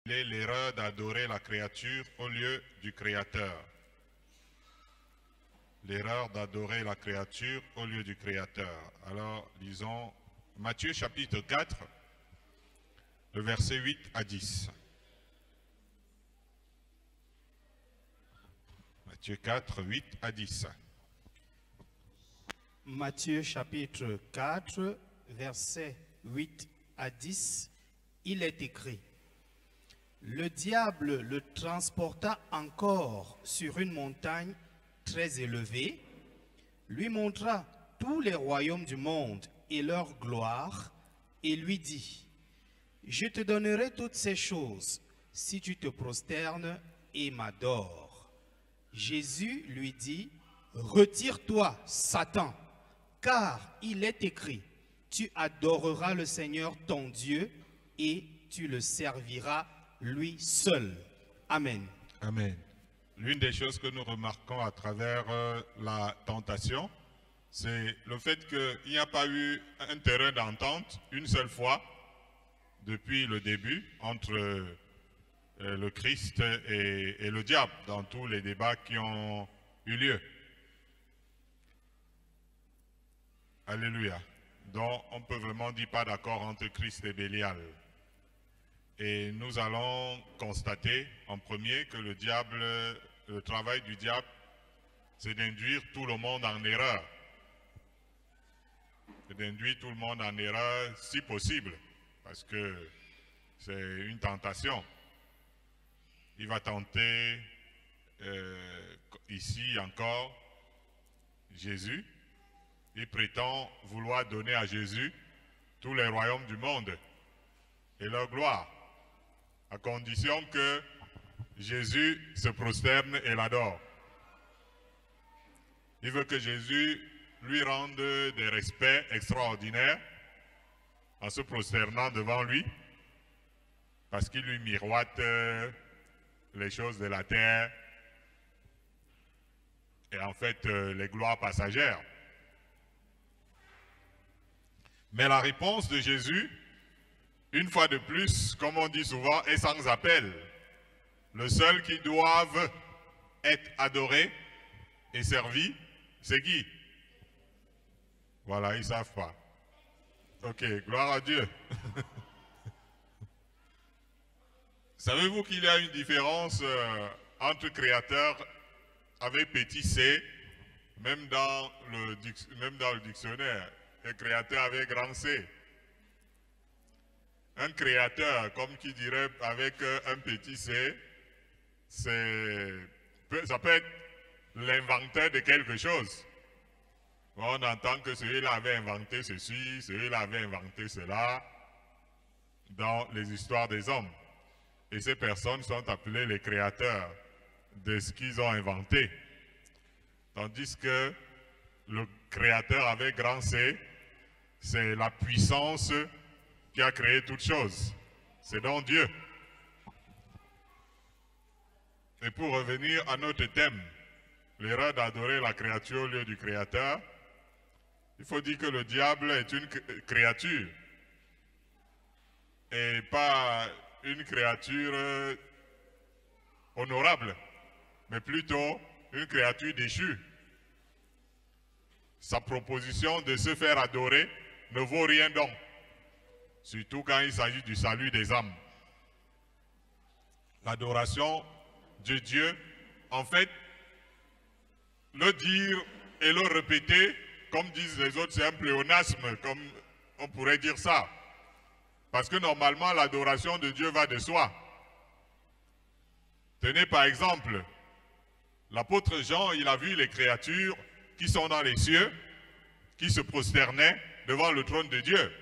L'erreur d'adorer la créature au lieu du Créateur. L'erreur d'adorer la créature au lieu du Créateur. Alors, lisons Matthieu chapitre 4, le verset 8 à 10. Matthieu 4, 8 à 10. Matthieu chapitre 4, verset 8 à 10, il est écrit: Le diable le transporta encore sur une montagne très élevée, lui montra tous les royaumes du monde et leur gloire, et lui dit: Je te donnerai toutes ces choses si tu te prosternes et m'adores. Jésus lui dit: Retire-toi, Satan, car il est écrit: Tu adoreras le Seigneur ton Dieu et tu le serviras lui seul. Amen. Amen. L'une des choses que nous remarquons à travers la tentation, c'est le fait qu'il n'y a pas eu un terrain d'entente une seule fois depuis le début entre le Christ et le diable dans tous les débats qui ont eu lieu. Alléluia. Donc on peut vraiment dire pas d'accord entre Christ et Bélial. Et nous allons constater en premier que le travail du diable, c'est d'induire tout le monde en erreur. C'est d'induire tout le monde en erreur si possible, parce que c'est une tentation. Il va tenter ici encore Jésus. Il prétend vouloir donner à Jésus tous les royaumes du monde et leur gloire, à condition que Jésus se prosterne et l'adore. Il veut que Jésus lui rende des respects extraordinaires en se prosternant devant lui, parce qu'il lui miroite les choses de la terre et en fait les gloires passagères. Mais la réponse de Jésus, une fois de plus, comme on dit souvent, est sans appel. Le seul qui doit être adoré et servi, c'est qui? Voilà, ils ne savent pas. Ok, gloire à Dieu. Savez-vous qu'il y a une différence entre créateur avec petit c, même dans le dictionnaire, et créateur avec grand C? Un créateur, comme qui dirait avec un petit c, ça peut être l'inventeur de quelque chose. On entend que celui-là avait inventé ceci, celui-là avait inventé cela dans les histoires des hommes. Et ces personnes sont appelées les créateurs de ce qu'ils ont inventé. Tandis que le créateur avec grand C, c'est la puissance qui a créé toutes choses. C'est donc Dieu. Et pour revenir à notre thème, l'erreur d'adorer la créature au lieu du Créateur, il faut dire que le diable est une créature et pas une créature honorable, mais plutôt une créature déchue. Sa proposition de se faire adorer ne vaut rien donc, surtout quand il s'agit du salut des âmes. L'adoration de Dieu, en fait, le dire et le répéter, comme disent les autres, c'est un pléonasme, comme on pourrait dire ça. Parce que normalement, l'adoration de Dieu va de soi. Tenez par exemple, l'apôtre Jean, il a vu les créatures qui sont dans les cieux, qui se prosternaient devant le trône de Dieu.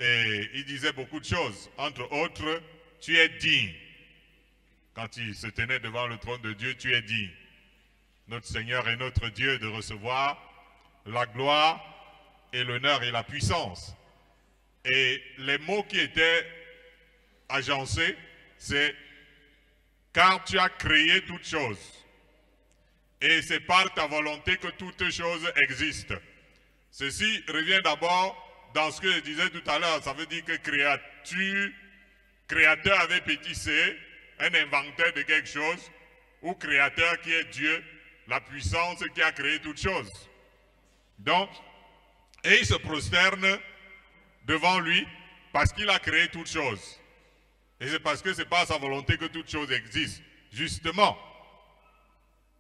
Et il disait beaucoup de choses, entre autres, tu es digne. Quand il se tenait devant le trône de Dieu, tu es digne. Notre Seigneur et notre Dieu de recevoir la gloire et l'honneur et la puissance. Et les mots qui étaient agencés, c'est « car tu as créé toutes choses ». Et c'est par ta volonté que toutes choses existent. Ceci revient d'abord dans ce que je disais tout à l'heure. Ça veut dire que créature créateur avec petit c, un inventeur de quelque chose, ou créateur qui est Dieu, la puissance qui a créé toutes choses. Donc, et il se prosterne devant lui parce qu'il a créé toutes choses. Et c'est parce que c'est pas sa volonté que toutes choses existent. Justement,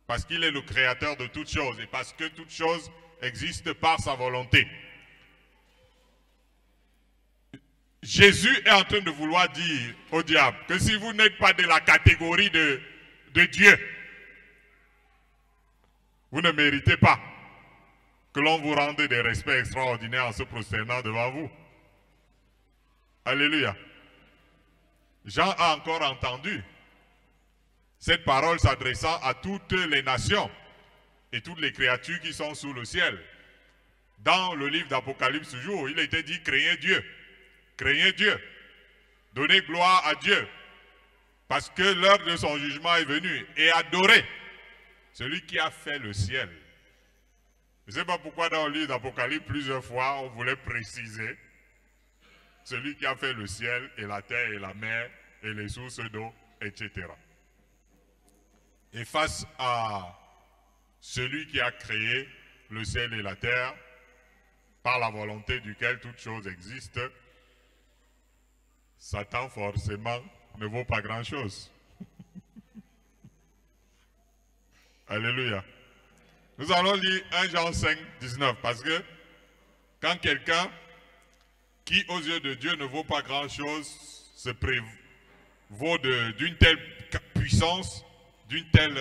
parce qu'il est le créateur de toutes choses et parce que toutes choses existent par sa volonté. Jésus est en train de vouloir dire au diable que si vous n'êtes pas de la catégorie de Dieu, vous ne méritez pas que l'on vous rende des respects extraordinaires en se prosternant devant vous. Alléluia. Jean a encore entendu cette parole s'adressant à toutes les nations et toutes les créatures qui sont sous le ciel. Dans le livre d'Apocalypse toujours, il était dit craignez Dieu. Craignez Dieu. Donnez gloire à Dieu. Parce que l'heure de son jugement est venue. Et adorez celui qui a fait le ciel. Je ne sais pas pourquoi dans le livre d'Apocalypse, plusieurs fois, on voulait préciser celui qui a fait le ciel et la terre et la mer et les sources d'eau, etc. Et face à celui qui a créé le ciel et la terre, par la volonté duquel toutes choses existent, Satan forcément ne vaut pas grand-chose. Alléluia. Nous allons lire 1 Jean 5, 19, parce que quand quelqu'un qui aux yeux de Dieu ne vaut pas grand-chose se prévaut d'une telle puissance, d'une telle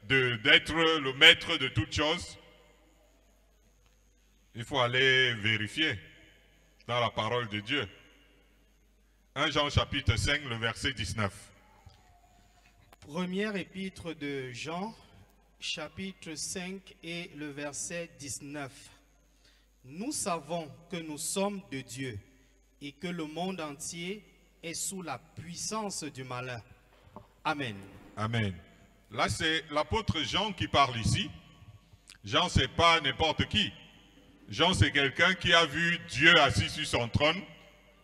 d'être le maître de toutes choses, il faut aller vérifier dans la parole de Dieu. 1 Jean chapitre 5, le verset 19. Première épître de Jean, chapitre 5 et le verset 19. Nous savons que nous sommes de Dieu et que le monde entier est sous la puissance du malin. Amen. Amen. Là, c'est l'apôtre Jean qui parle ici. Jean, c'est pas n'importe qui. Jean, c'est quelqu'un qui a vu Dieu assis sur son trône,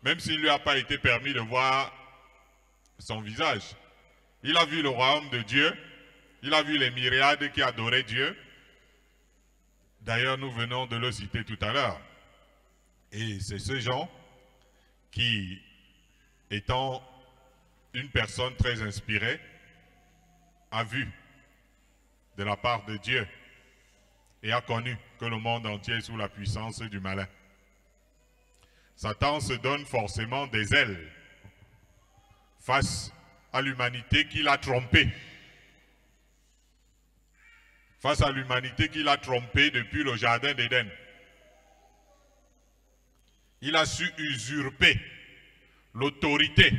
même s'il ne lui a pas été permis de voir son visage. Il a vu le royaume de Dieu. Il a vu les myriades qui adoraient Dieu. D'ailleurs, nous venons de le citer tout à l'heure. Et c'est ce Jean qui, étant une personne très inspirée, a vu de la part de Dieu et a connu que le monde entier est sous la puissance du malin. Satan se donne forcément des ailes face à l'humanité qu'il a trompée. Face à l'humanité qu'il a trompée depuis le jardin d'Éden. Il a su usurper l'autorité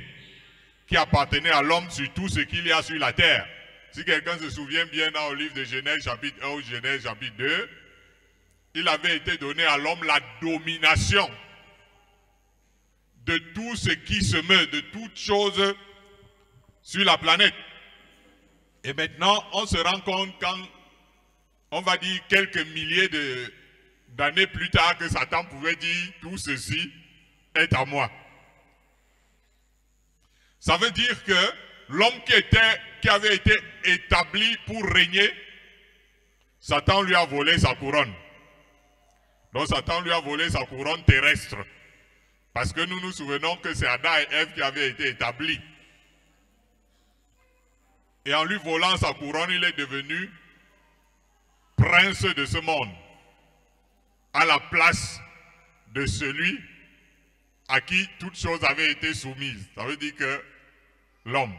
qui appartenait à l'homme sur tout ce qu'il y a sur la terre. Si quelqu'un se souvient bien dans le livre de Genèse chapitre 1 ou Genèse chapitre 2, il avait été donné à l'homme la domination de tout ce qui se meut, de toutes choses sur la planète. Et maintenant, on se rend compte quand on va dire quelques milliers d'années plus tard que Satan pouvait dire tout ceci est à moi. Ça veut dire que l'homme qui avait été établi pour régner, Satan lui a volé sa couronne. Donc Satan lui a volé sa couronne terrestre. Parce que nous nous souvenons que c'est Adam et Ève qui avaient été établis. Et en lui volant sa couronne, il est devenu prince de ce monde, à la place de celui à qui toutes choses avaient été soumises. Ça veut dire que l'homme.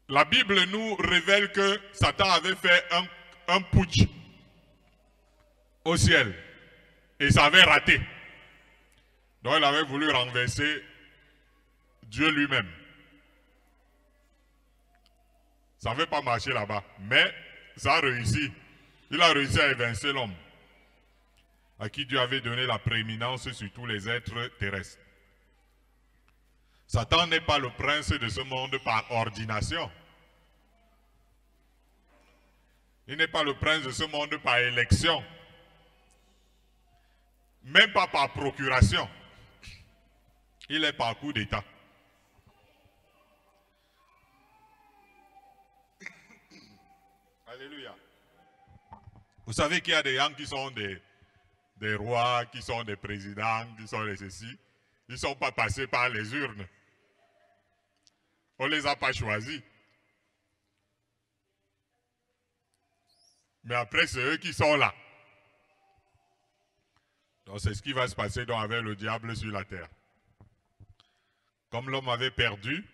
La Bible nous révèle que Satan avait fait un putsch au ciel et ça avait raté. Donc il avait voulu renverser Dieu lui-même. Ça n'avait pas marché là-bas, mais ça a réussi. Il a réussi à évincer l'homme, à qui Dieu avait donné la prééminence sur tous les êtres terrestres. Satan n'est pas le prince de ce monde par ordination. Il n'est pas le prince de ce monde par élection. Même pas par procuration. Il est par coup d'État. Alléluia. Vous savez qu'il y a des gens qui sont des rois, qui sont des présidents, qui sont des ceci. Ils ne sont pas passés par les urnes. On ne les a pas choisis. Mais après, c'est eux qui sont là. Donc c'est ce qui va se passer donc avec le diable sur la terre. Comme l'homme avait perdu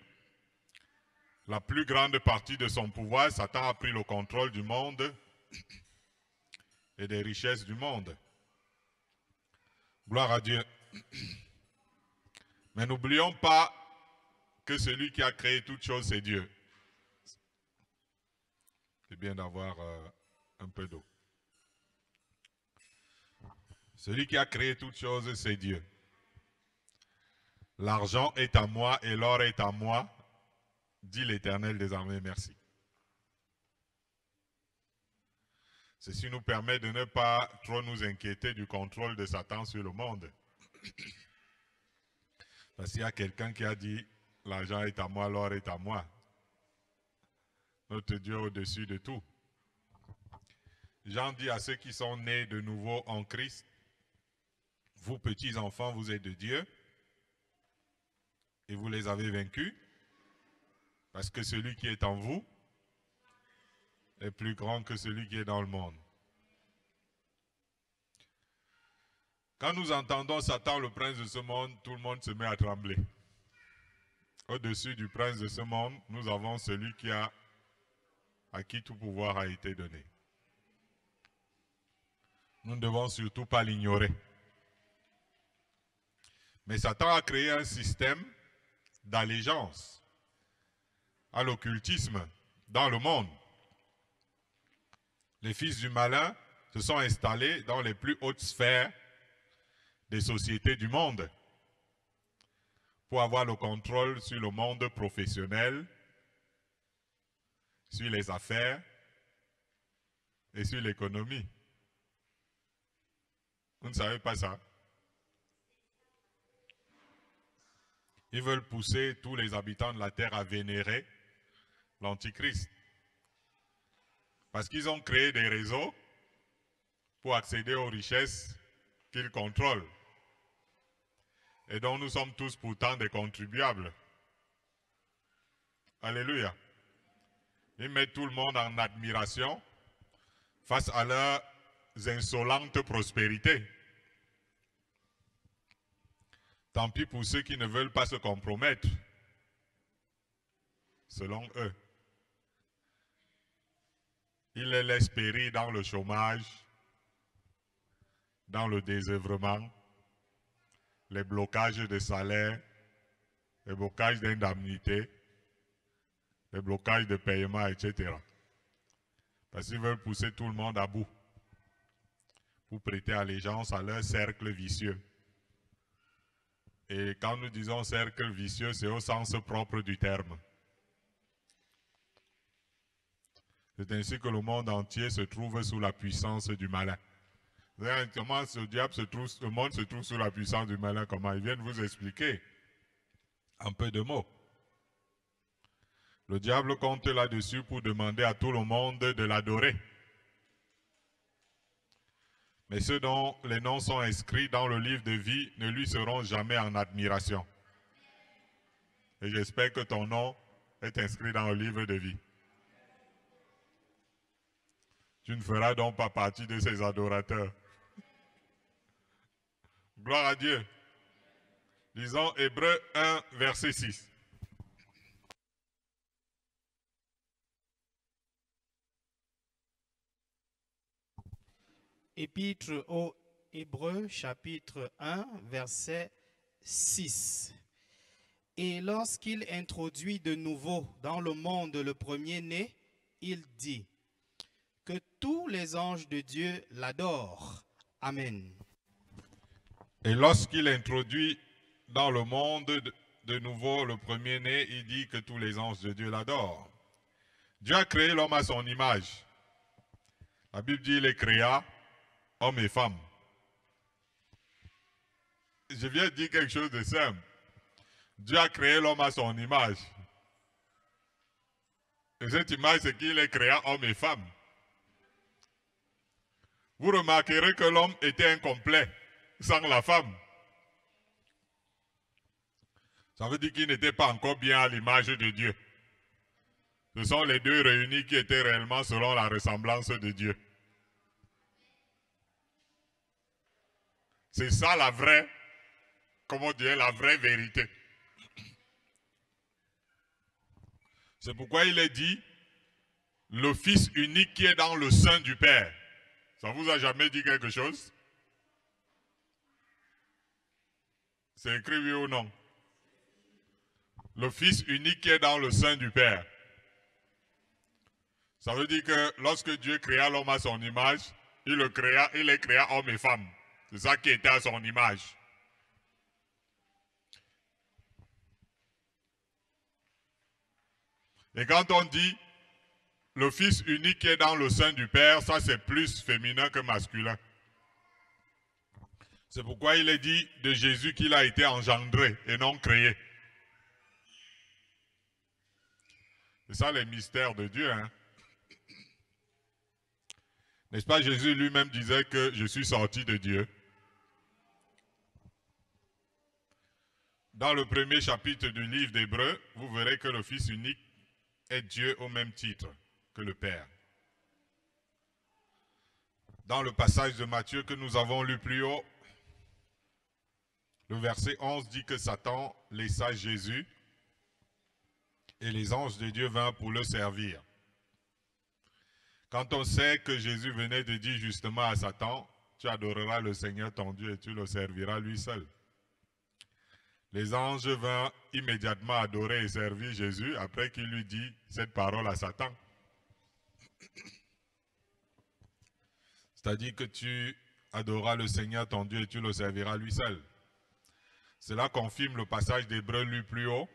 la plus grande partie de son pouvoir, Satan a pris le contrôle du monde et des richesses du monde. Gloire à Dieu. Mais n'oublions pas que celui qui a créé toutes choses, c'est Dieu. C'est bien d'avoir un peu d'eau. Celui qui a créé toutes choses, c'est Dieu. L'argent est à moi et l'or est à moi, dit l'Éternel des armées, merci. Ceci nous permet de ne pas trop nous inquiéter du contrôle de Satan sur le monde. Parce qu'il y a quelqu'un qui a dit, l'argent est à moi, l'or est à moi. Notre Dieu est au-dessus de tout. Jean dit à ceux qui sont nés de nouveau en Christ, vous petits enfants, vous êtes de Dieu et vous les avez vaincus parce que celui qui est en vous est plus grand que celui qui est dans le monde. Quand nous entendons Satan, le prince de ce monde, tout le monde se met à trembler. Au-dessus du prince de ce monde, nous avons celui à qui tout pouvoir a été donné. Nous ne devons surtout pas l'ignorer. Mais Satan a créé un système d'allégeance à l'occultisme dans le monde. Les fils du malin se sont installés dans les plus hautes sphères des sociétés du monde pour avoir le contrôle sur le monde professionnel, sur les affaires et sur l'économie. Vous ne savez pas ça? Ils veulent pousser tous les habitants de la terre à vénérer l'Antichrist. Parce qu'ils ont créé des réseaux pour accéder aux richesses qu'ils contrôlent. Et donc nous sommes tous pourtant des contribuables. Alléluia. Ils mettent tout le monde en admiration face à leurs insolentes prospérités. Tant pis pour ceux qui ne veulent pas se compromettre, selon eux. Ils les laissent périr dans le chômage, dans le désœuvrement, les blocages de salaire, les blocages d'indemnité, les blocages de paiement, etc. Parce qu'ils veulent pousser tout le monde à bout pour prêter allégeance à leur cercle vicieux. Et quand nous disons cercle vicieux, c'est au sens propre du terme. C'est ainsi que le monde entier se trouve sous la puissance du malin. Comment le monde se trouve sous la puissance du malin? Comment? Ils viennent vous expliquer en peu de mots. Le diable compte là-dessus pour demander à tout le monde de l'adorer. Mais ceux dont les noms sont inscrits dans le livre de vie ne lui seront jamais en admiration. Et j'espère que ton nom est inscrit dans le livre de vie. Tu ne feras donc pas partie de ces adorateurs. Gloire à Dieu. Lisons Hébreux 1, verset 6. Épître aux Hébreux, chapitre 1, verset 6. Et lorsqu'il introduit de nouveau dans le monde le premier-né, il dit que tous les anges de Dieu l'adorent. Amen. Et lorsqu'il introduit dans le monde de nouveau le premier-né, il dit que tous les anges de Dieu l'adorent. Dieu a créé l'homme à son image. La Bible dit qu'il les créa, hommes et femmes. Je viens de dire quelque chose de simple. Dieu a créé l'homme à son image. Et cette image, c'est qu'il est créé homme et femme. Vous remarquerez que l'homme était incomplet sans la femme. Ça veut dire qu'il n'était pas encore bien à l'image de Dieu. Ce sont les deux réunis qui étaient réellement selon la ressemblance de Dieu. C'est ça la vraie, comment dire, la vraie vérité. C'est pourquoi il est dit, le Fils unique qui est dans le sein du Père. Ça vous a jamais dit quelque chose? C'est écrit oui ou non? Le Fils unique qui est dans le sein du Père. Ça veut dire que lorsque Dieu créa l'homme à son image, il les créa homme et femme. C'est ça qui était à son image. Et quand on dit le Fils unique qui est dans le sein du Père, ça c'est plus féminin que masculin. C'est pourquoi il est dit de Jésus qu'il a été engendré et non créé. C'est ça les mystères de Dieu, hein? N'est-ce pas, Jésus lui-même disait que je suis sorti de Dieu. Dans le premier chapitre du livre d'Hébreux, vous verrez que le Fils unique est Dieu au même titre que le Père. Dans le passage de Matthieu que nous avons lu plus haut, le verset 11 dit que Satan laissa Jésus et les anges de Dieu vinrent pour le servir. Quand on sait que Jésus venait de dire justement à Satan, tu adoreras le Seigneur ton Dieu et tu le serviras lui seul. Les anges vinrent immédiatement adorer et servir Jésus après qu'il lui dit cette parole à Satan. C'est-à-dire que tu adoreras le Seigneur ton Dieu et tu le serviras lui seul. Cela confirme le passage d'Hébreux lu plus haut.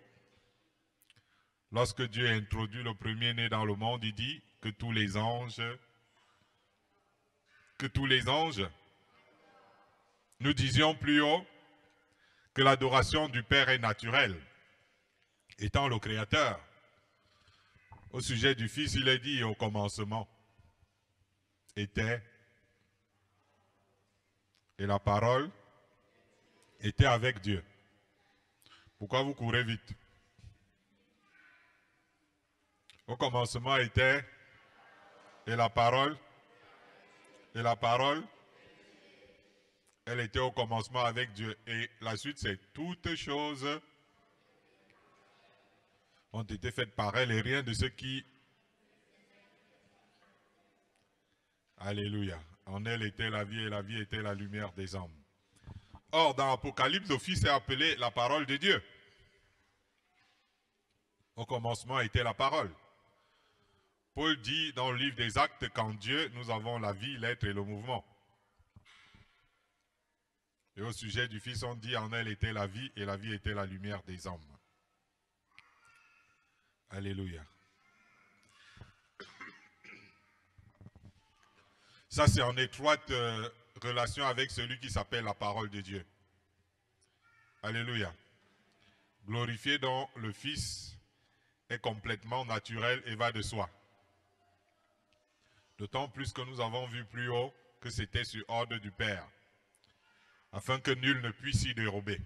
Lorsque Dieu introduit le premier-né dans le monde, il dit que tous les anges, nous disions plus haut que l'adoration du Père est naturelle, étant le Créateur. Au sujet du Fils, il est dit au commencement était, et la parole était avec Dieu. Pourquoi vous courez vite? Au commencement était, et la parole, elle était au commencement avec Dieu. Et la suite, c'est toutes choses ont été faites par elle et rien de ce qui... Alléluia. En elle était la vie et la vie était la lumière des hommes. Or, dans l'Apocalypse, le Fils est appelé la parole de Dieu. Au commencement était la parole. Paul dit dans le livre des Actes qu'en Dieu, nous avons la vie, l'être et le mouvement. Et au sujet du Fils, on dit en elle était la vie et la vie était la lumière des hommes. Alléluia. Ça, c'est en étroite relation avec celui qui s'appelle la parole de Dieu. Alléluia. Glorifier donc le Fils est complètement naturel et va de soi. D'autant plus que nous avons vu plus haut que c'était sur ordre du Père, afin que nul ne puisse y dérober.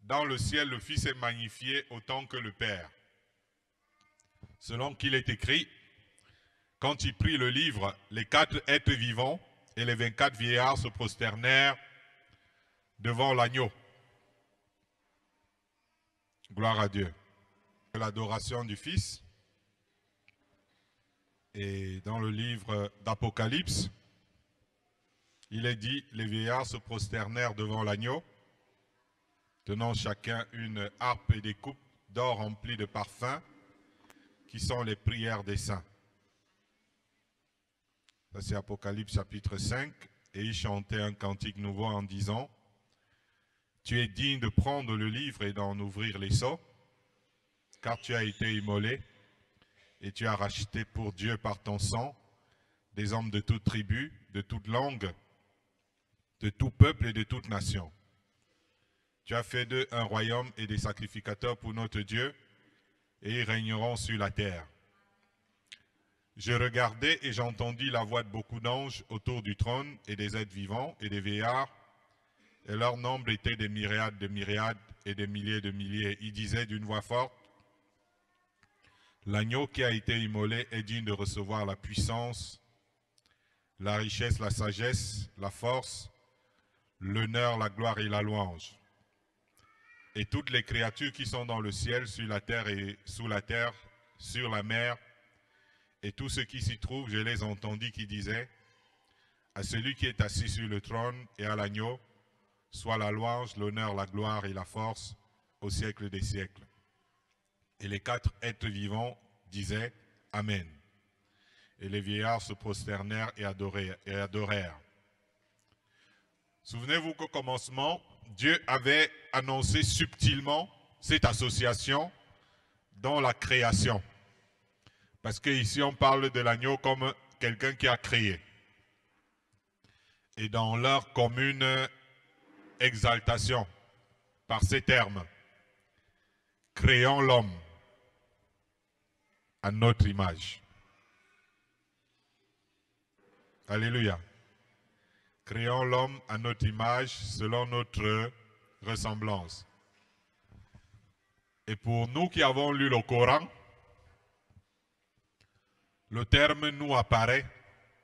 Dans le ciel, le Fils est magnifié autant que le Père. Selon qu'il est écrit, quand il prit le livre, les 4 êtres vivants et les 24 vieillards se prosternèrent devant l'agneau. Gloire à Dieu. L'adoration du Fils. Et dans le livre d'Apocalypse, il est dit, les vieillards se prosternèrent devant l'agneau, tenant chacun une harpe et des coupes d'or remplies de parfums, qui sont les prières des saints. Ça c'est Apocalypse chapitre 5, et ils chantaient un cantique nouveau en disant, « Tu es digne de prendre le livre et d'en ouvrir les sceaux, car tu as été immolé, et tu as racheté pour Dieu par ton sang des hommes de toute tribu, de toute langue, de tout peuple et de toute nation. Tu as fait d'eux un royaume et des sacrificateurs pour notre Dieu, et ils régneront sur la terre. Je regardai et j'entendis la voix de beaucoup d'anges autour du trône et des êtres vivants et des vieillards, et leur nombre était des myriades et des milliers de milliers. Ils disaient d'une voix forte, l'agneau qui a été immolé est digne de recevoir la puissance, la richesse, la sagesse, la force, l'honneur, la gloire et la louange. Et toutes les créatures qui sont dans le ciel, sur la terre et sous la terre, sur la mer, et tous ceux qui s'y trouvent, je les entendis qui disaient, à celui qui est assis sur le trône et à l'agneau, soit la louange, l'honneur, la gloire et la force au siècle des siècles. Et les quatre êtres vivants disaient, Amen. Et les vieillards se prosternèrent et adorèrent. Souvenez-vous qu'au commencement, Dieu avait annoncé subtilement cette association dans la création. Parce qu'ici, on parle de l'agneau comme quelqu'un qui a créé. Et dans leur commune exaltation, par ces termes, créons l'homme à notre image. Alléluia. Créons l'homme à notre image selon notre ressemblance. Et pour nous qui avons lu le Coran, le terme nous apparaît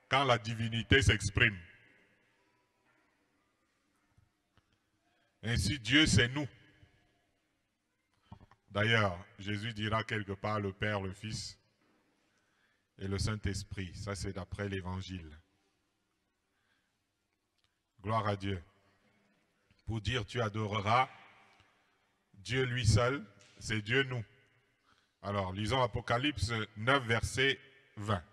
quand la divinité s'exprime. Ainsi, Dieu, c'est nous. D'ailleurs, Jésus dira quelque part le Père, le Fils et le Saint-Esprit. Ça, c'est d'après l'Évangile. Gloire à Dieu. Pour dire tu adoreras Dieu lui seul, c'est Dieu nous. Alors, lisons Apocalypse 9, verset 20.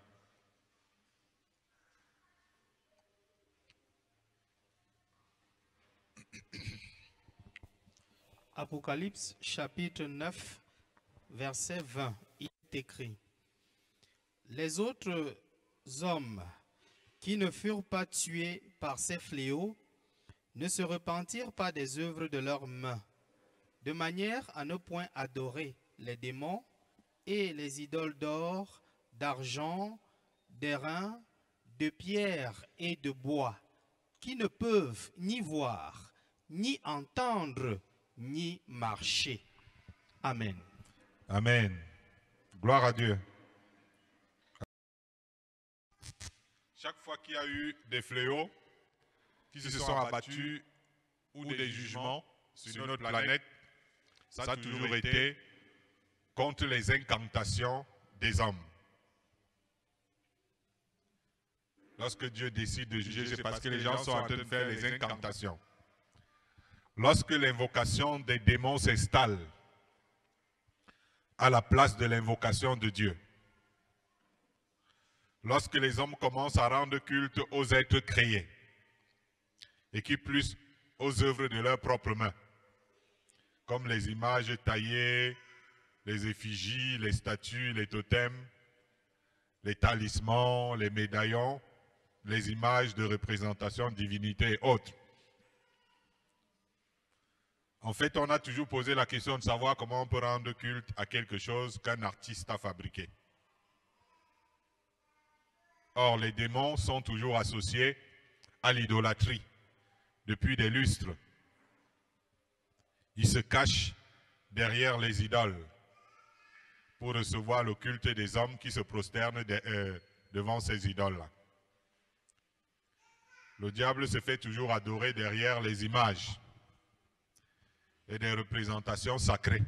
Apocalypse chapitre 9, verset 20, il est écrit: les autres hommes qui ne furent pas tués par ces fléaux ne se repentirent pas des œuvres de leurs mains, de manière à ne point adorer les démons et les idoles d'or, d'argent, d'airain, de pierre et de bois, qui ne peuvent ni voir, ni entendre, ni marcher. Amen. Amen. Gloire à Dieu. Chaque fois qu'il y a eu des fléaux qui se sont abattus ou des jugements sur notre planète, ça a toujours été contre les incantations des hommes. Lorsque Dieu décide de juger, c'est parce que les gens sont en train de faire les incantations. Lorsque l'invocation des démons s'installe à la place de l'invocation de Dieu, lorsque les hommes commencent à rendre culte aux êtres créés, et qui plus aux œuvres de leurs propres mains, comme les images taillées, les effigies, les statues, les totems, les talismans, les médaillons, les images de représentation de divinité et autres. En fait, on a toujours posé la question de savoir comment on peut rendre culte à quelque chose qu'un artiste a fabriqué. Or, les démons sont toujours associés à l'idolâtrie depuis des lustres. Ils se cachent derrière les idoles pour recevoir le culte des hommes qui se prosternent devant ces idoles-là. Le diable se fait toujours adorer derrière les images et des représentations sacrées,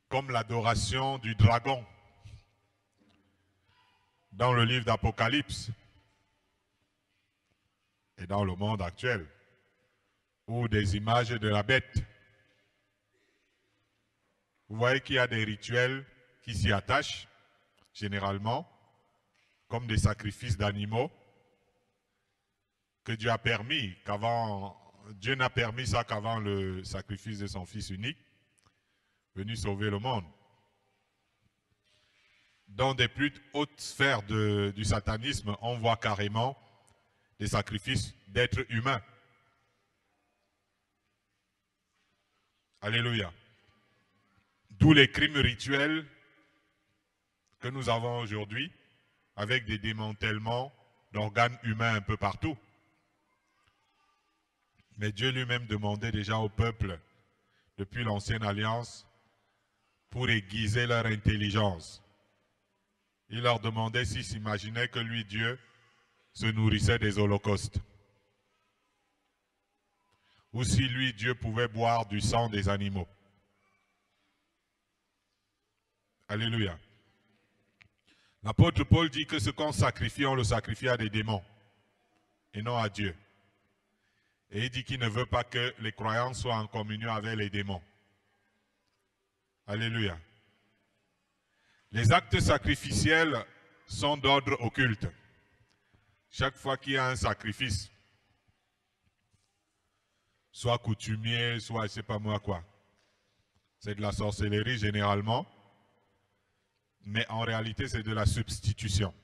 comme l'adoration du dragon dans le livre d'Apocalypse et dans le monde actuel, ou des images de la bête. Vous voyez qu'il y a des rituels qui s'y attachent, généralement, comme des sacrifices d'animaux, que Dieu a permis, Dieu n'a permis ça qu'avant le sacrifice de son Fils unique, venu sauver le monde. Dans des plus hautes sphères du satanisme, on voit carrément des sacrifices d'êtres humains Alléluia. D'où les crimes rituels que nous avons aujourd'hui, avec des démantèlements d'organes humains un peu partout. Mais Dieu lui-même demandait déjà au peuple, depuis l'Ancienne Alliance, pour aiguiser leur intelligence. Il leur demandait s'ils s'imaginaient que lui, Dieu, se nourrissait des holocaustes. Ou si lui, Dieu, pouvait boire du sang des animaux. Alléluia. L'apôtre Paul dit que ce qu'on sacrifie, on le sacrifie à des démons et non à Dieu. Et il dit qu'il ne veut pas que les croyants soient en communion avec les démons. Alléluia. Les actes sacrificiels sont d'ordre occulte. Chaque fois qu'il y a un sacrifice, soit coutumier, soit je ne sais pas moi quoi, c'est de la sorcellerie généralement, mais en réalité c'est de la substitution.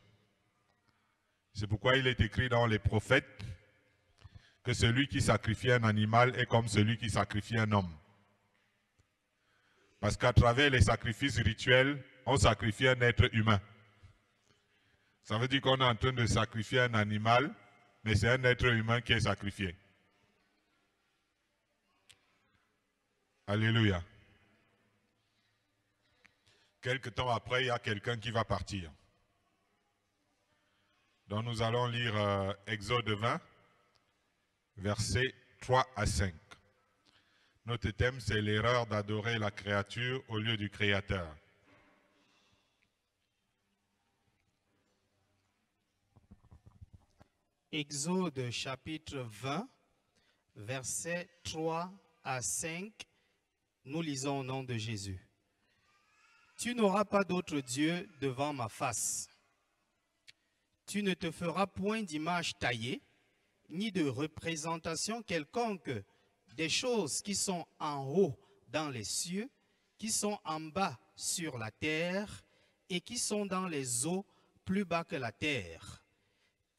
C'est pourquoi il est écrit dans les prophètes que celui qui sacrifie un animal est comme celui qui sacrifie un homme. Parce qu'à travers les sacrifices rituels, on sacrifie un être humain. Ça veut dire qu'on est en train de sacrifier un animal, mais c'est un être humain qui est sacrifié. Alléluia. Quelque temps après, il y a quelqu'un qui va partir. Donc nous allons lire Exode 20, versets 3 à 5. Notre thème, c'est l'erreur d'adorer la créature au lieu du Créateur. Exode chapitre 20, versets 3 à 5, nous lisons au nom de Jésus. Tu n'auras pas d'autre Dieu devant ma face. Tu ne te feras point d'image taillée, ni de représentation quelconque des choses qui sont en haut dans les cieux, qui sont en bas sur la terre, et qui sont dans les eaux plus bas que la terre.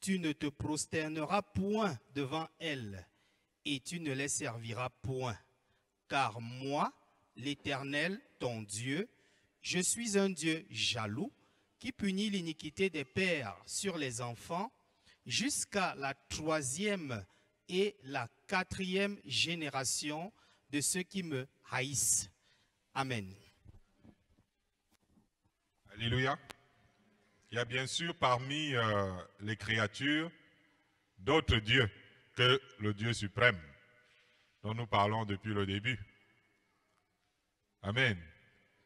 Tu ne te prosterneras point devant elles, et tu ne les serviras point. Car moi, l'Éternel, ton Dieu, je suis un Dieu jaloux, qui punit l'iniquité des pères sur les enfants, jusqu'à la 3e et la 4e génération de ceux qui me haïssent. Amen. Alléluia. Il y a bien sûr parmi les créatures d'autres dieux que le Dieu suprême dont nous parlons depuis le début. Amen.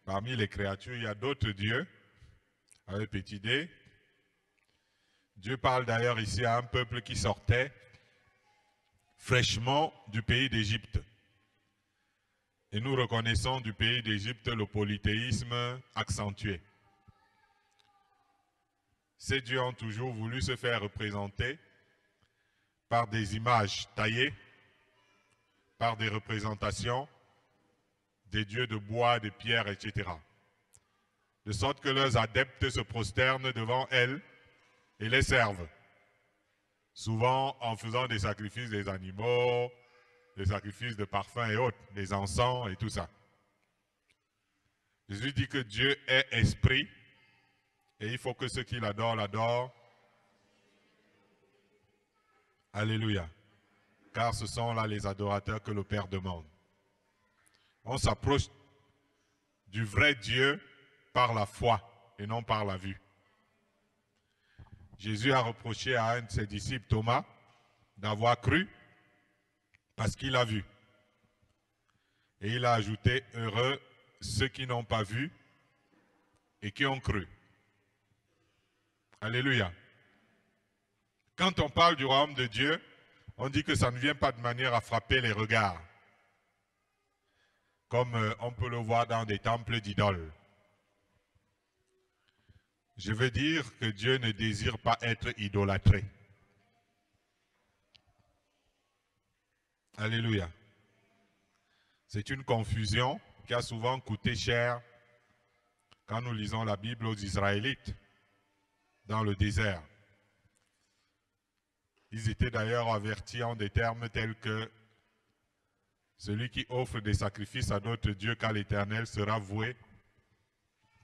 Parmi les créatures, il y a d'autres dieux avec petit d. Dieu parle d'ailleurs ici à un peuple qui sortait fraîchement du pays d'Égypte. Et nous reconnaissons du pays d'Égypte le polythéisme accentué. Ces dieux ont toujours voulu se faire représenter par des images taillées, par des représentations des dieux de bois, de pierre, etc. De sorte que leurs adeptes se prosternent devant elles et les servent. Souvent en faisant des sacrifices des animaux, des sacrifices de parfums et autres, des encens et tout ça. Jésus dit que Dieu est esprit et il faut que ceux qui l'adorent, l'adorent. Alléluia. Car ce sont là les adorateurs que le Père demande. On s'approche du vrai Dieu par la foi et non par la vue. Jésus a reproché à un de ses disciples, Thomas, d'avoir cru parce qu'il a vu. Et il a ajouté, heureux ceux qui n'ont pas vu et qui ont cru. Alléluia. Quand on parle du royaume de Dieu, on dit que ça ne vient pas de manière à frapper les regards, comme on peut le voir dans des temples d'idoles. Je veux dire que Dieu ne désire pas être idolâtré. Alléluia. C'est une confusion qui a souvent coûté cher quand nous lisons la Bible aux Israélites dans le désert. Ils étaient d'ailleurs avertis en des termes tels que celui qui offre des sacrifices à d'autres dieux qu'à l'Éternel sera voué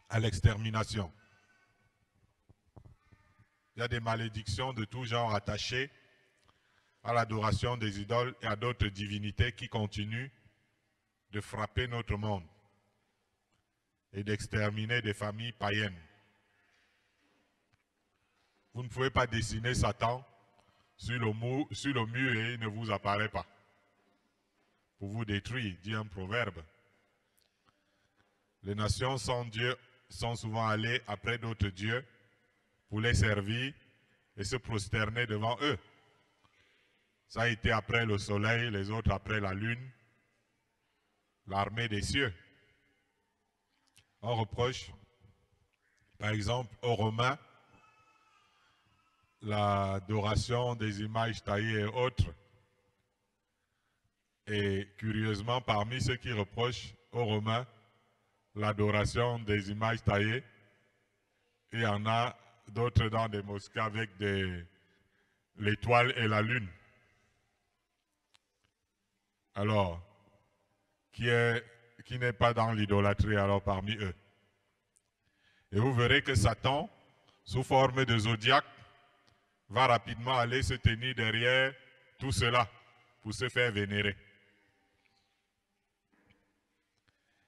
à l'extermination. Il y a des malédictions de tout genre attachées à l'adoration des idoles et à d'autres divinités qui continuent de frapper notre monde et d'exterminer des familles païennes. Vous ne pouvez pas dessiner Satan sur le mur et il ne vous apparaît pas. Pour vous détruire, dit un proverbe. Les nations sans Dieu sont souvent allées après d'autres dieux pour les servir et se prosterner devant eux. Ça a été après le soleil, les autres après la lune, l'armée des cieux. On reproche, par exemple, aux Romains, l'adoration des images taillées et autres. Et curieusement, parmi ceux qui reprochent aux Romains l'adoration des images taillées, il y en a d'autres dans des mosquées avec l'étoile et la lune. Alors, qui n'est pas dans l'idolâtrie alors parmi eux? Et vous verrez que Satan, sous forme de zodiaque, va rapidement aller se tenir derrière tout cela pour se faire vénérer.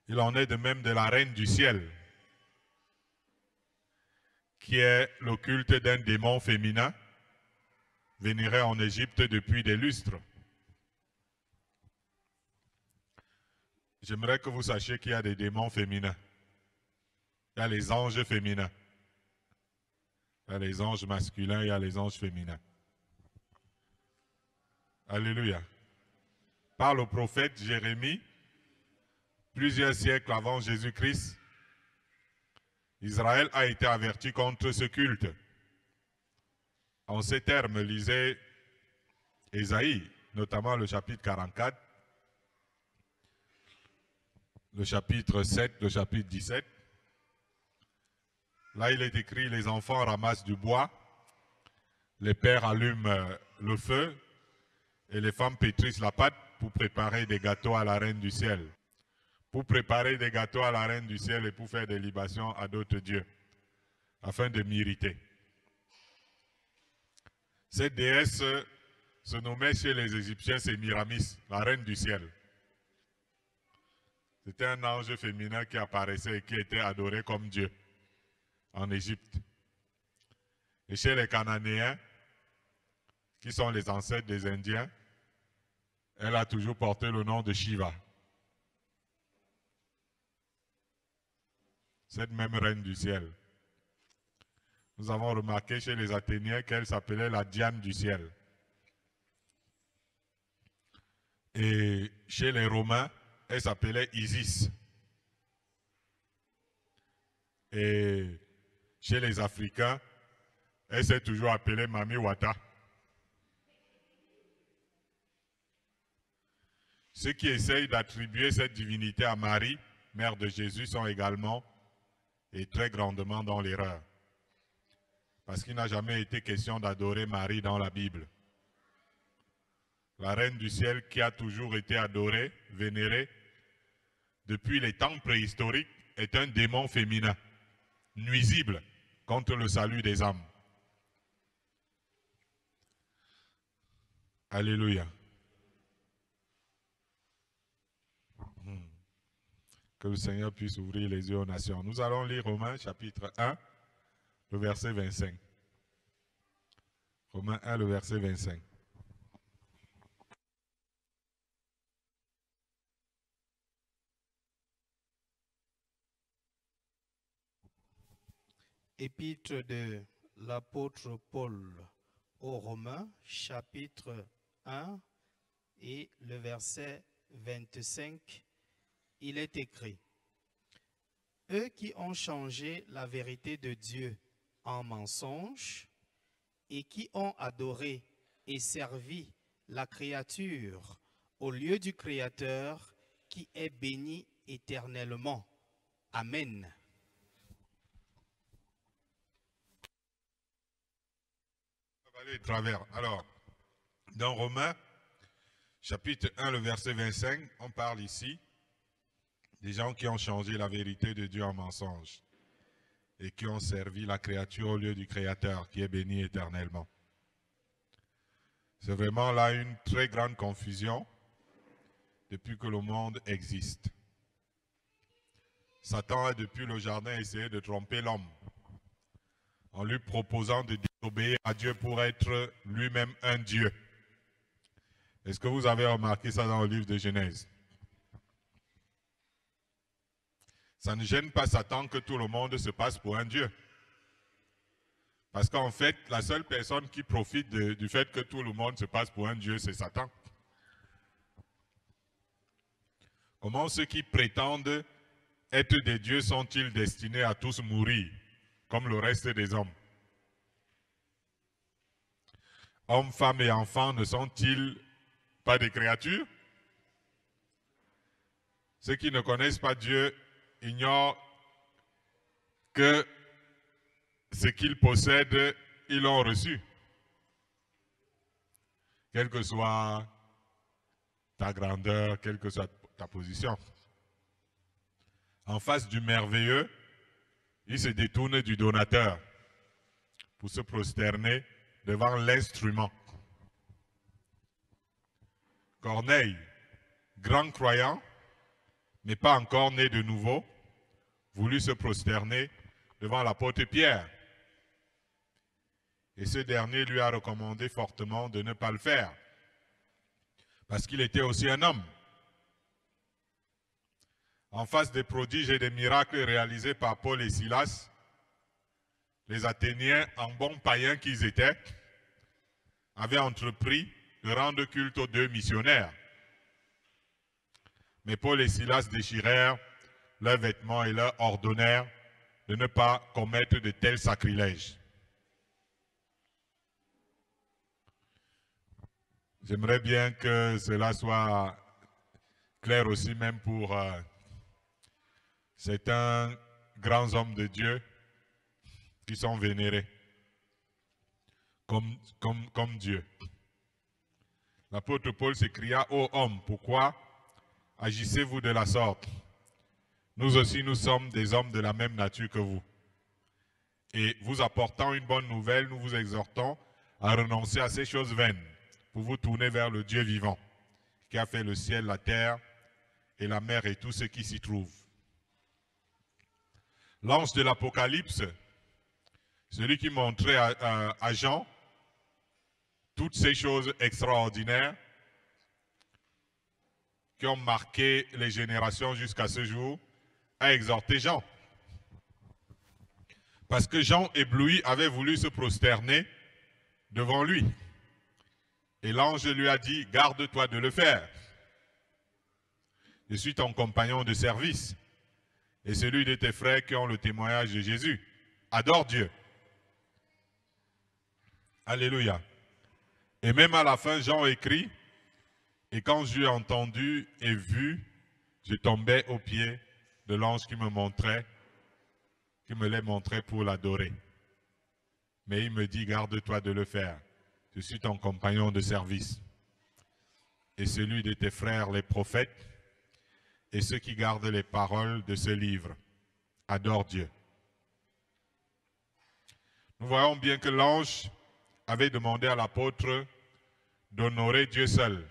Il en est de même de la reine du ciel, qui est le culte d'un démon féminin vénéré en Égypte depuis des lustres. J'aimerais que vous sachiez qu'il y a des démons féminins. Il y a les anges féminins. Il y a les anges masculins, il y a les anges féminins. Alléluia. Par le prophète Jérémie, plusieurs siècles avant Jésus-Christ, Israël a été averti contre ce culte. En ces termes, lisez Ésaïe, notamment le chapitre 44, le chapitre 7, le chapitre 17. Là, il est écrit, les enfants ramassent du bois, les pères allument le feu et les femmes pétrissent la pâte pour préparer des gâteaux à la reine du ciel. Pour préparer des gâteaux à la reine du ciel et pour faire des libations à d'autres dieux, afin de m'irriter. Cette déesse se nommait chez les Égyptiens Sémiramis, la reine du ciel. C'était un ange féminin qui apparaissait et qui était adoré comme Dieu en Égypte. Et chez les Cananéens, qui sont les ancêtres des Indiens, elle a toujours porté le nom de Shiva. Cette même reine du ciel. Nous avons remarqué chez les Athéniens qu'elle s'appelait la Diane du ciel. Et chez les Romains, elle s'appelait Isis. Et chez les Africains, elle s'est toujours appelée Mami Wata. Ceux qui essayent d'attribuer cette divinité à Marie, mère de Jésus, sont également et très grandement dans l'erreur. Parce qu'il n'a jamais été question d'adorer Marie dans la Bible. La reine du ciel qui a toujours été adorée, vénérée, depuis les temps préhistoriques, est un démon féminin, nuisible contre le salut des âmes. Alléluia. Que le Seigneur puisse ouvrir les yeux aux nations. Nous allons lire Romains chapitre 1, le verset 25. Romains 1, le verset 25. Épître de l'apôtre Paul aux Romains, chapitre 1 et le verset 25, il est écrit: eux qui ont changé la vérité de Dieu en mensonge et qui ont adoré et servi la créature au lieu du Créateur qui est béni éternellement. Amen. On va aller de travers. Alors, dans Romains, chapitre 1, le verset 25, on parle ici des gens qui ont changé la vérité de Dieu en mensonge et qui ont servi la créature au lieu du Créateur qui est béni éternellement. C'est vraiment là une très grande confusion depuis que le monde existe. Satan a depuis le jardin essayé de tromper l'homme en lui proposant de désobéir à Dieu pour être lui-même un Dieu. Est-ce que vous avez remarqué ça dans le livre de Genèse? Ça ne gêne pas Satan que tout le monde se passe pour un Dieu. Parce qu'en fait, la seule personne qui profite du fait que tout le monde se passe pour un Dieu, c'est Satan. Comment ceux qui prétendent être des dieux sont-ils destinés à tous mourir, comme le reste des hommes? Hommes, femmes et enfants ne sont-ils pas des créatures? Ceux qui ne connaissent pas Dieu ignorent que ce qu'ils possèdent, ils l'ont reçu. Quelle que soit ta grandeur, quelle que soit ta position. En face du merveilleux, ils se détournent du donateur pour se prosterner devant l'instrument. Corneille, grand croyant, mais pas encore né de nouveau, voulut se prosterner devant l'apôtre Pierre. Et ce dernier lui a recommandé fortement de ne pas le faire, parce qu'il était aussi un homme. En face des prodiges et des miracles réalisés par Paul et Silas, les Athéniens, en bons païens qu'ils étaient, avaient entrepris de rendre culte aux deux missionnaires. Mais Paul et Silas déchirèrent leurs vêtements et leur ordonnèrent de ne pas commettre de tels sacrilèges. J'aimerais bien que cela soit clair aussi même pour certains grands hommes de Dieu qui sont vénérés comme Dieu. L'apôtre Paul s'écria: « Ô hommes, pourquoi agissez-vous de la sorte? Nous aussi, nous sommes des hommes de la même nature que vous. Et vous apportant une bonne nouvelle, nous vous exhortons à renoncer à ces choses vaines pour vous tourner vers le Dieu vivant, qui a fait le ciel, la terre et la mer et tout ce qui s'y trouve. » L'ange de l'Apocalypse, celui qui montrait à Jean toutes ces choses extraordinaires qui ont marqué les générations jusqu'à ce jour, a exhorté Jean. Parce que Jean, ébloui, avait voulu se prosterner devant lui. Et l'ange lui a dit: « Garde-toi de le faire. Je suis ton compagnon de service et celui de tes frères qui ont le témoignage de Jésus. Adore Dieu. » Alléluia. Et même à la fin, Jean écrit: « Et quand j'eus entendu et vu, je tombais aux pieds de l'ange qui me les montrait pour l'adorer. Mais il me dit: garde-toi de le faire. Je suis ton compagnon de service et celui de tes frères les prophètes et ceux qui gardent les paroles de ce livre. Adore Dieu. » Nous voyons bien que l'ange avait demandé à l'apôtre d'honorer Dieu seul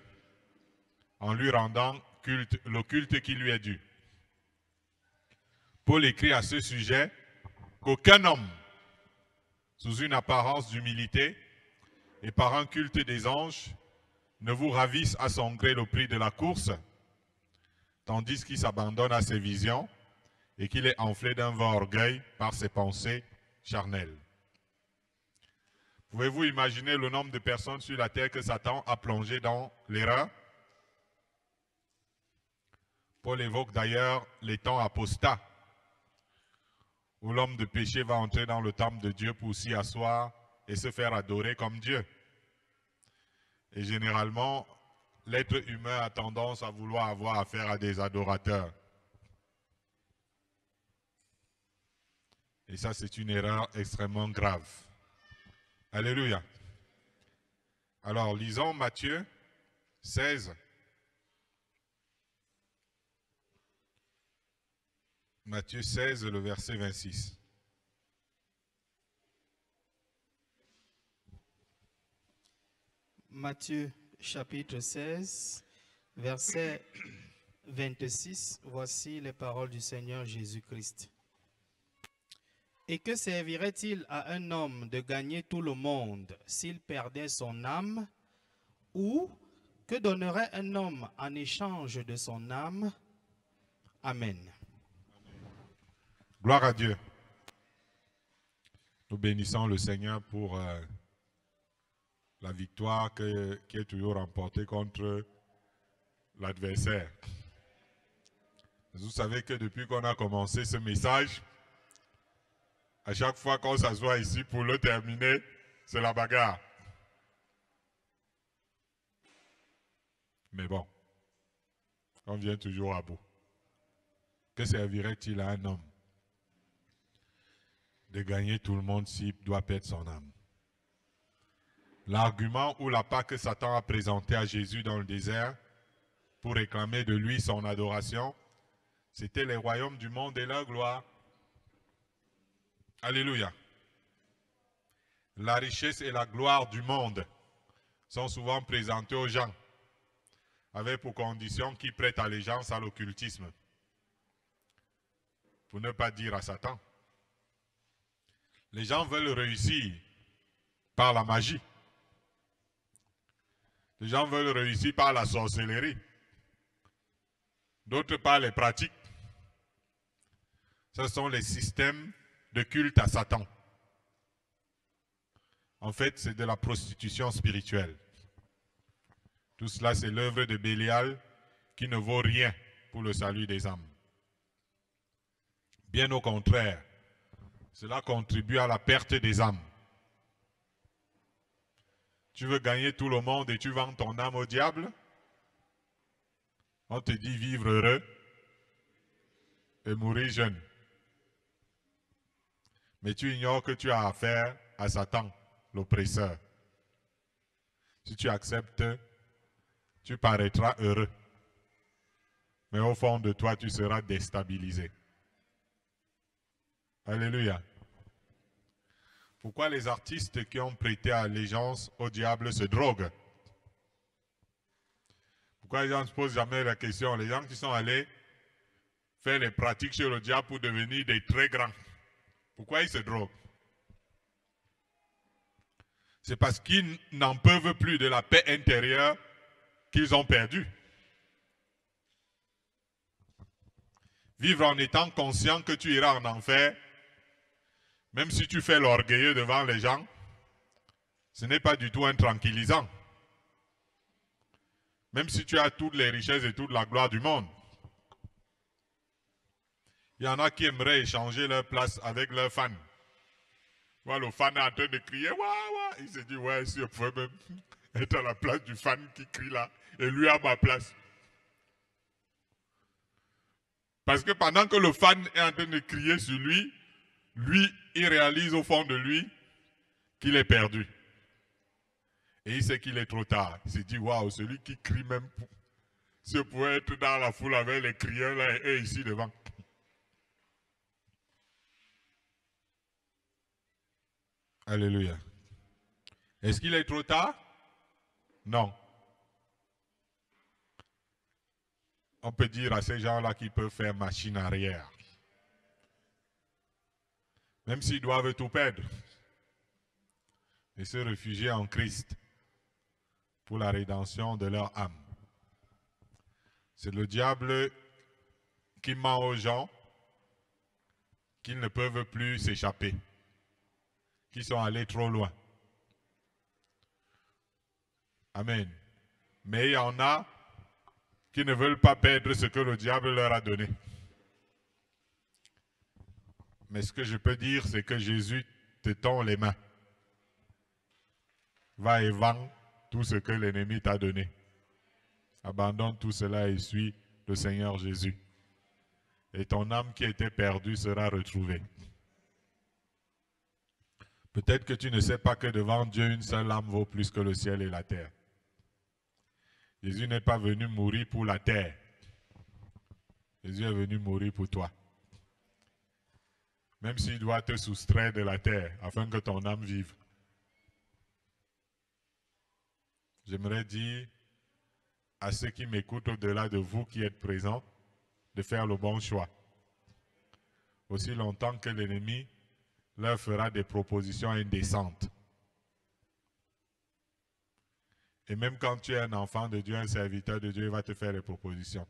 en lui rendant le culte qui lui est dû. Paul écrit à ce sujet qu'aucun homme, sous une apparence d'humilité et par un culte des anges, ne vous ravisse à son gré le prix de la course, tandis qu'il s'abandonne à ses visions et qu'il est enflé d'un vain orgueil par ses pensées charnelles. Pouvez-vous imaginer le nombre de personnes sur la terre que Satan a plongé dans l'erreur? Paul évoque d'ailleurs les temps apostats, où l'homme de péché va entrer dans le temple de Dieu pour s'y asseoir et se faire adorer comme Dieu. Et généralement, l'être humain a tendance à vouloir avoir affaire à des adorateurs. Et ça, c'est une erreur extrêmement grave. Alléluia. Alors, lisons Matthieu 16, Matthieu 16, le verset 26. Matthieu chapitre 16, verset 26, voici les paroles du Seigneur Jésus-Christ. Et que servirait-il à un homme de gagner tout le monde s'il perdait son âme? Ou que donnerait un homme en échange de son âme? Amen. Gloire à Dieu. Nous bénissons le Seigneur pour la victoire qui est toujours remportée contre l'adversaire. Vous savez que depuis qu'on a commencé ce message, à chaque fois qu'on s'assoit ici pour le terminer, c'est la bagarre. Mais bon, on vient toujours à bout. Que servirait-il à un homme de gagner tout le monde s'il doit perdre son âme? L'argument ou l'appât que Satan a présenté à Jésus dans le désert pour réclamer de lui son adoration, c'était les royaumes du monde et leur gloire. Alléluia. La richesse et la gloire du monde sont souvent présentées aux gens, avec pour condition qu'ils prêtent allégeance à l'occultisme. Pour ne pas dire à Satan. Les gens veulent réussir par la magie. Les gens veulent réussir par la sorcellerie. D'autres par les pratiques. Ce sont les systèmes de culte à Satan. En fait, c'est de la prostitution spirituelle. Tout cela, c'est l'œuvre de Bélial qui ne vaut rien pour le salut des âmes. Bien au contraire, cela contribue à la perte des âmes. Tu veux gagner tout le monde et tu vends ton âme au diable? On te dit vivre heureux et mourir jeune. Mais tu ignores que tu as affaire à Satan, l'oppresseur. Si tu acceptes, tu paraîtras heureux. Mais au fond de toi, tu seras déstabilisé. Alléluia. Pourquoi les artistes qui ont prêté allégeance au diable se droguent? Pourquoi les gens ne se posent jamais la question? Les gens qui sont allés faire les pratiques chez le diable pour devenir des très grands, pourquoi ils se droguent? C'est parce qu'ils n'en peuvent plus de la paix intérieure qu'ils ont perdue. Vivre en étant conscient que tu iras en enfer, même si tu fais l'orgueilleux devant les gens, ce n'est pas du tout un tranquillisant. Même si tu as toutes les richesses et toute la gloire du monde. Il y en a qui aimeraient échanger leur place avec leurs fans. Voilà, le fan est en train de crier, waouh, waouh. Il se dit, ouais, si je pouvais même être à la place du fan qui crie là, et lui à ma place. Parce que pendant que le fan est en train de crier sur lui, il réalise au fond de lui qu'il est perdu. Et il sait qu'il est trop tard. Il se dit, waouh, celui qui crie même, si je pouvais être dans la foule avec les crieurs là et ici devant. Alléluia. Est-ce qu'il est trop tard? Non. On peut dire à ces gens-là qu'ils peuvent faire machine arrière. Même s'ils doivent tout perdre. Et se réfugier en Christ pour la rédemption de leur âme. C'est le diable qui ment aux gens qu'ils ne peuvent plus s'échapper, qui sont allés trop loin. Amen. Mais il y en a qui ne veulent pas perdre ce que le diable leur a donné. Mais ce que je peux dire, c'est que Jésus te tend les mains. Va et vends tout ce que l'ennemi t'a donné. Abandonne tout cela et suis le Seigneur Jésus. Et ton âme qui était perdue sera retrouvée. Peut-être que tu ne sais pas que devant Dieu, une seule âme vaut plus que le ciel et la terre. Jésus n'est pas venu mourir pour la terre. Jésus est venu mourir pour toi. Même s'il doit te soustraire de la terre afin que ton âme vive. J'aimerais dire à ceux qui m'écoutent au-delà de vous qui êtes présents de faire le bon choix. Aussi longtemps que l'ennemi leur fera des propositions indécentes. Et même quand tu es un enfant de Dieu, un serviteur de Dieu, il va te faire des propositions.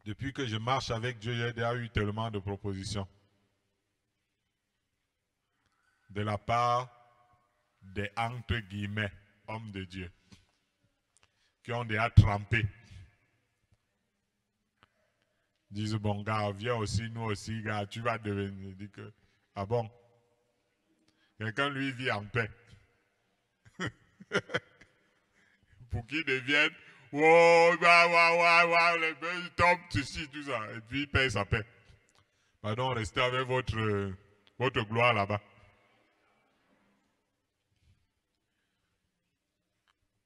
Depuis que je marche avec Dieu, j'ai déjà eu tellement de propositions. De la part des entre guillemets hommes de Dieu qui ont déjà trempé. Disent, bon gars, viens aussi, nous aussi, gars, tu vas devenir. Dit que, ah bon? Quelqu'un lui vit en paix. Pour qu'il devienne, wow, les bœufs tombent, ceci, tout ça. Et puis il paye sa paix. Pardon, restez avec votre gloire là-bas.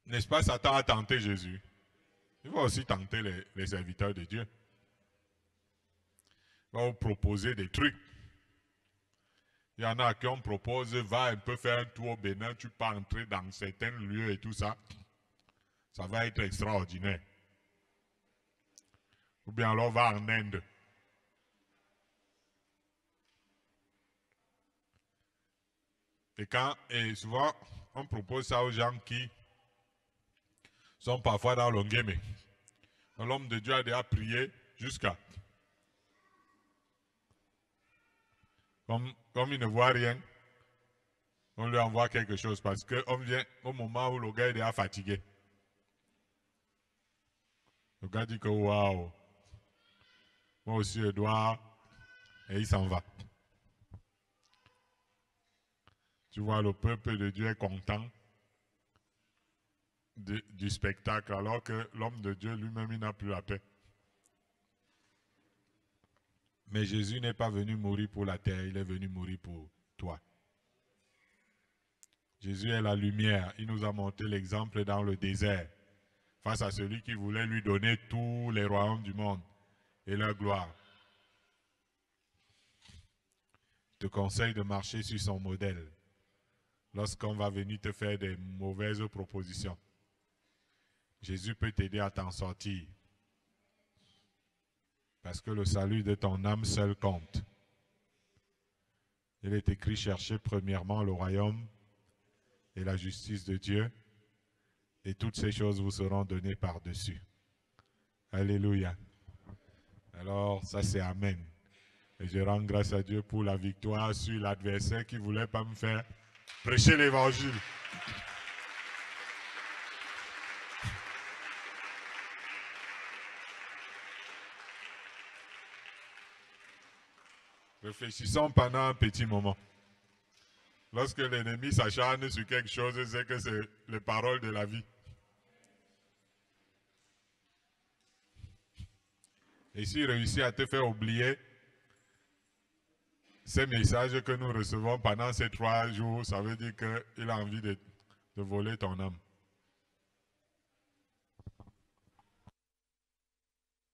N'est-ce pas, Satan a tenté Jésus? Il va aussi tenter les serviteurs de Dieu. Il va vous proposer des trucs. Il y en a qui on propose, va un peu faire un tour au Bénin, tu peux entrer dans certains lieux et tout ça. Ça va être extraordinaire. Ou bien alors va en Inde. Et souvent, on propose ça aux gens qui sont parfois dans l'Ongeme. L'homme de Dieu a déjà prié jusqu'à. Comme il ne voit rien, on lui envoie quelque chose parce qu'on vient au moment où le gars est déjà fatigué. Le gars dit que waouh, moi aussi je dois, et il s'en va. Tu vois, le peuple de Dieu est content du spectacle, alors que l'homme de Dieu lui-même, il n'a plus la paix. Mais Jésus n'est pas venu mourir pour la terre, il est venu mourir pour toi. Jésus est la lumière, il nous a montré l'exemple dans le désert, face à celui qui voulait lui donner tous les royaumes du monde et leur gloire. Je te conseille de marcher sur son modèle lorsqu'on va venir te faire des mauvaises propositions. Jésus peut t'aider à t'en sortir. Parce que le salut de ton âme seul compte. Il est écrit, cherchez premièrement le royaume et la justice de Dieu, et toutes ces choses vous seront données par-dessus. Alléluia. Alors, ça c'est Amen. Et je rends grâce à Dieu pour la victoire sur l'adversaire qui ne voulait pas me faire prêcher l'évangile. Réfléchissons pendant un petit moment. Lorsque l'ennemi s'acharne sur quelque chose, c'est que c'est les paroles de la vie. Et s'il réussit à te faire oublier ces messages que nous recevons pendant ces 3 jours, ça veut dire qu'il a envie de voler ton âme.